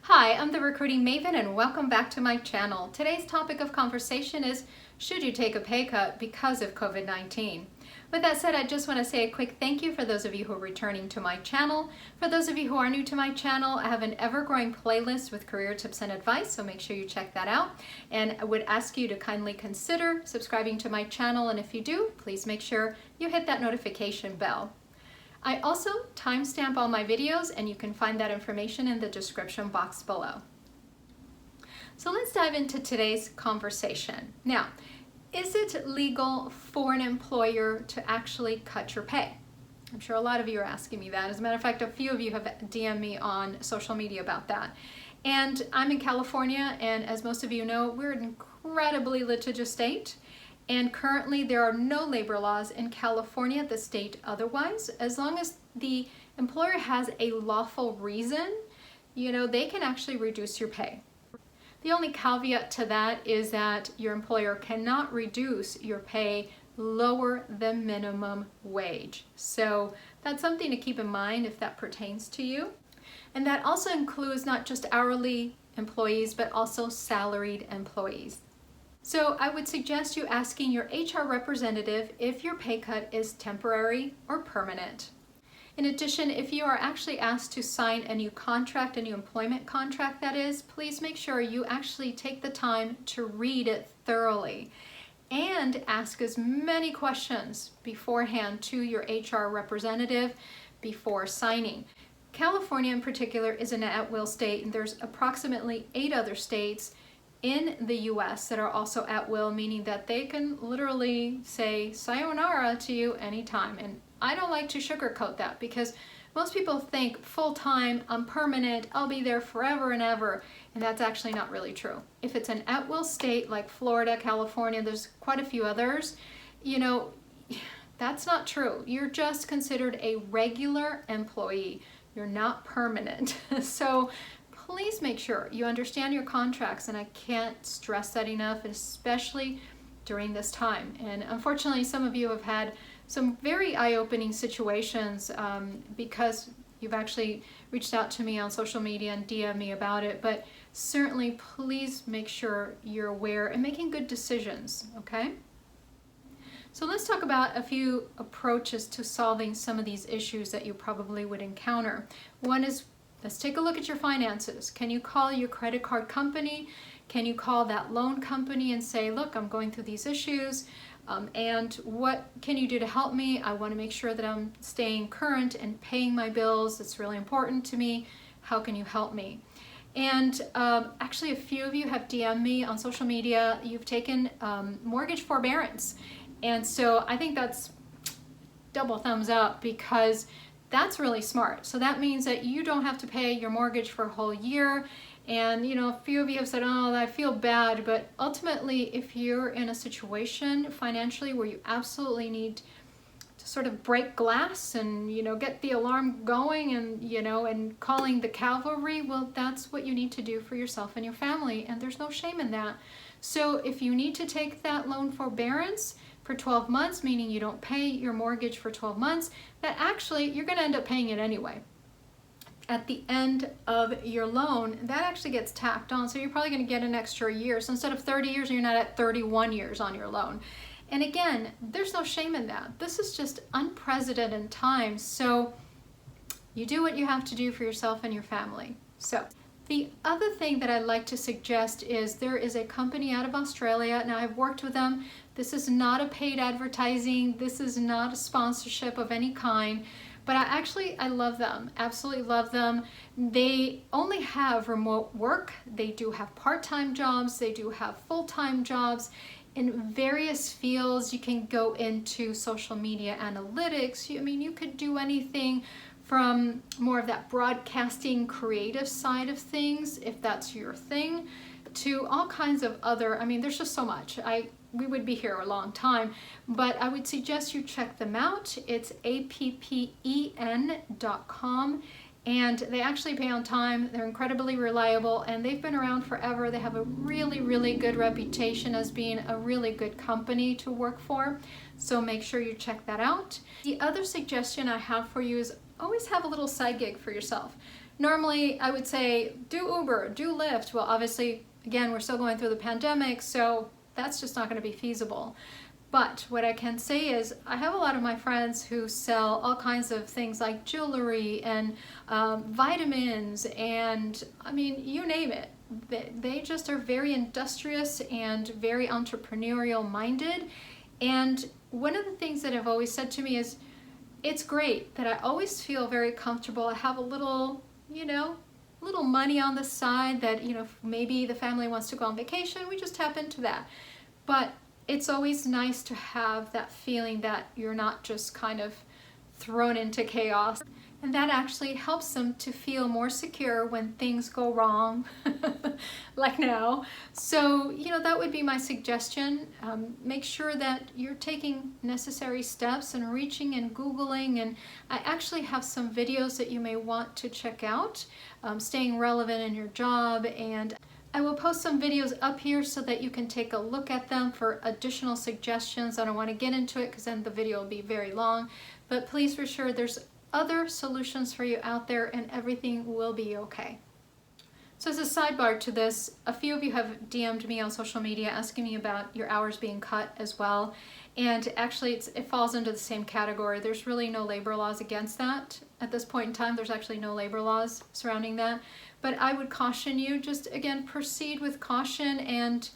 Hi, I'm the Recruiting Maven and welcome back to my channel. Today's topic of conversation is, should you take a pay cut because of COVID-19? With that said, I just want to say a quick thank you for those of you who are returning to my channel. For those of you who are new to my channel, I have an ever-growing playlist with career tips and advice, so make sure you check that out. And I would ask you to kindly consider subscribing to my channel, and if you do, please make sure you hit that notification bell. I also timestamp all my videos, and you can find that information in the description box below. So let's dive into today's conversation. Now, is it legal for an employer to actually cut your pay? I'm sure a lot of you are asking me that. As a matter of fact, a few of you have DM'd me on social media about that. And I'm in California, and as most of you know, we're an incredibly litigious state. And currently there are no labor laws in California, the state otherwise. As long as the employer has a lawful reason, they can actually reduce your pay. The only caveat to that is that your employer cannot reduce your pay lower than minimum wage. So that's something to keep in mind if that pertains to you. And that also includes not just hourly employees, but also salaried employees. So I would suggest you asking your HR representative if your pay cut is temporary or permanent. In addition, if you are actually asked to sign a new contract, a new employment contract that is, please make sure you actually take the time to read it thoroughly and ask as many questions beforehand to your HR representative before signing. California in particular is an at-will state, and there's approximately 8 other states in the US that are also at will, meaning that they can literally say sayonara to you anytime. And I don't like to sugarcoat that, because most people think full-time, I'm permanent, I'll be there forever and ever, and that's actually not really true. If it's an at-will state like Florida, California, there's quite a few others, that's not true. You're just considered a regular employee. You're not permanent. So please make sure you understand your contracts, and I can't stress that enough, especially during this time. And unfortunately, some of you have had some very eye-opening situations because you've actually reached out to me on social media and DM'd me about it. But certainly, please make sure you're aware and making good decisions, okay? So let's talk about a few approaches to solving some of these issues that you probably would encounter. One is, let's take a look at your finances. Can you call your credit card company? Can you call that loan company and say, look, I'm going through these issues, and what can you do to help me? I want to make sure that I'm staying current and paying my bills. It's really important to me. How can you help me? And actually, a few of you have DM'd me on social media. You've taken mortgage forbearance. And so I think that's double thumbs up, because that's really smart. So that means that you don't have to pay your mortgage for a whole year. And a few of you have said, oh, I feel bad, but ultimately, if you're in a situation financially where you absolutely need to sort of break glass and get the alarm going and and calling the cavalry, well, that's what you need to do for yourself and your family, and there's no shame in that. So if you need to take that loan forbearance for 12 months, meaning you don't pay your mortgage for 12 months, that actually you're going to end up paying it anyway. At the end of your loan, that actually gets tacked on, so you're probably going to get an extra year. So instead of 30 years, you're not at 31 years on your loan. And again, there's no shame in that. This is just unprecedented times, so you do what you have to do for yourself and your family. So the other thing that I'd like to suggest is there is a company out of Australia. Now, I've worked with them. This is not a paid advertising. This is not a sponsorship of any kind. But I love them, absolutely love them. They only have remote work. They do have part-time jobs. They do have full-time jobs in various fields. You can go into social media analytics. You could do anything from more of that broadcasting creative side of things, if that's your thing, to all kinds of other, there's just so much. We would be here a long time, but I would suggest you check them out. It's appen.com, and they actually pay on time. They're incredibly reliable, and they've been around forever. They have a really, really good reputation as being a really good company to work for, so make sure you check that out. The other suggestion I have for you is always have a little side gig for yourself. Normally, I would say do Uber, do Lyft. Well, obviously, again, we're still going through the pandemic, so that's just not going to be feasible. But what I can say is I have a lot of my friends who sell all kinds of things like jewelry and vitamins and, I mean, you name it. They just are very industrious and very entrepreneurial minded. And one of the things that have always said to me is, it's great that I always feel very comfortable. I have a little, little money on the side that, maybe the family wants to go on vacation. We just tap into that. But it's always nice to have that feeling that you're not just kind of thrown into chaos. And that actually helps them to feel more secure when things go wrong, like now. So, that would be my suggestion. Make sure that you're taking necessary steps and reaching and Googling. And I actually have some videos that you may want to check out, staying relevant in your job. And I will post some videos up here so that you can take a look at them for additional suggestions. I don't want to get into it because then the video will be very long, but please be sure there's other solutions for you out there and everything will be okay. So as a sidebar to this, a few of you have DM'd me on social media asking me about your hours being cut as well. And actually it falls into the same category. There's really no labor laws against that. At this point in time, there's actually no labor laws surrounding that. But I would caution you, just again, proceed with caution and,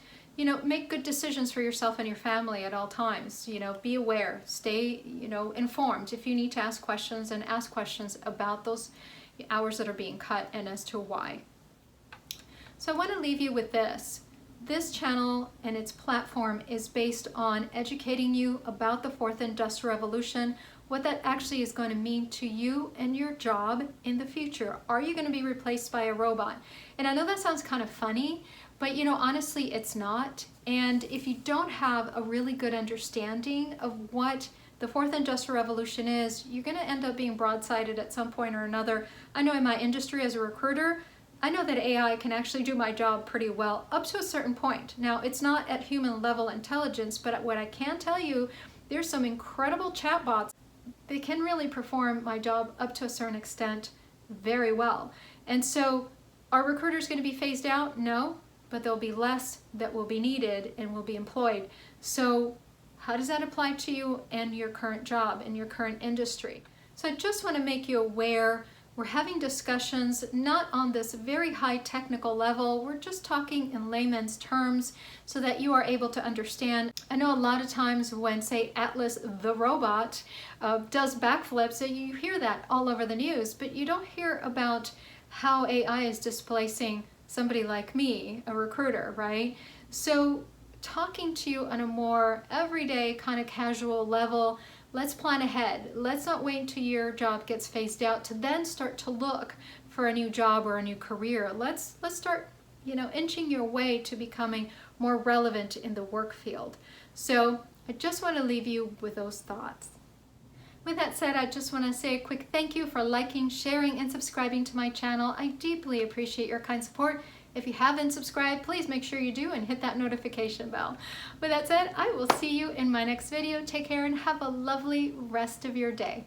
make good decisions for yourself and your family at all times. Be aware, stay, informed. If you need to ask questions, and ask questions about those hours that are being cut and as to why. So I want to leave you with this. This channel and its platform is based on educating you about the fourth industrial revolution, what that actually is going to mean to you and your job in the future. Are you going to be replaced by a robot? And I know that sounds kind of funny, but honestly, it's not. And if you don't have a really good understanding of what the fourth industrial revolution is, you're going to end up being broadsided at some point or another. I know in my industry as a recruiter, I know that AI can actually do my job pretty well up to a certain point. Now, it's not at human level intelligence, but what I can tell you, there's some incredible chatbots. They can really perform my job up to a certain extent very well. And so, are recruiters going to be phased out? No, but there'll be less that will be needed and will be employed. So, how does that apply to you and your current job and your current industry? So I just want to make you aware. We're having discussions not on this very high technical level. We're just talking in layman's terms so that you are able to understand. I know a lot of times when, say, Atlas the robot does backflips, you hear that all over the news, but you don't hear about how AI is displacing somebody like me, a recruiter, right? So talking to you on a more everyday kind of casual level, let's plan ahead. Let's not wait until your job gets phased out to then start to look for a new job or a new career. Let's start, inching your way to becoming more relevant in the work field. So I just want to leave you with those thoughts. With that said, I just want to say a quick thank you for liking, sharing, and subscribing to my channel. I deeply appreciate your kind support. If you haven't subscribed, please make sure you do and hit that notification bell. With that said, I will see you in my next video. Take care and have a lovely rest of your day.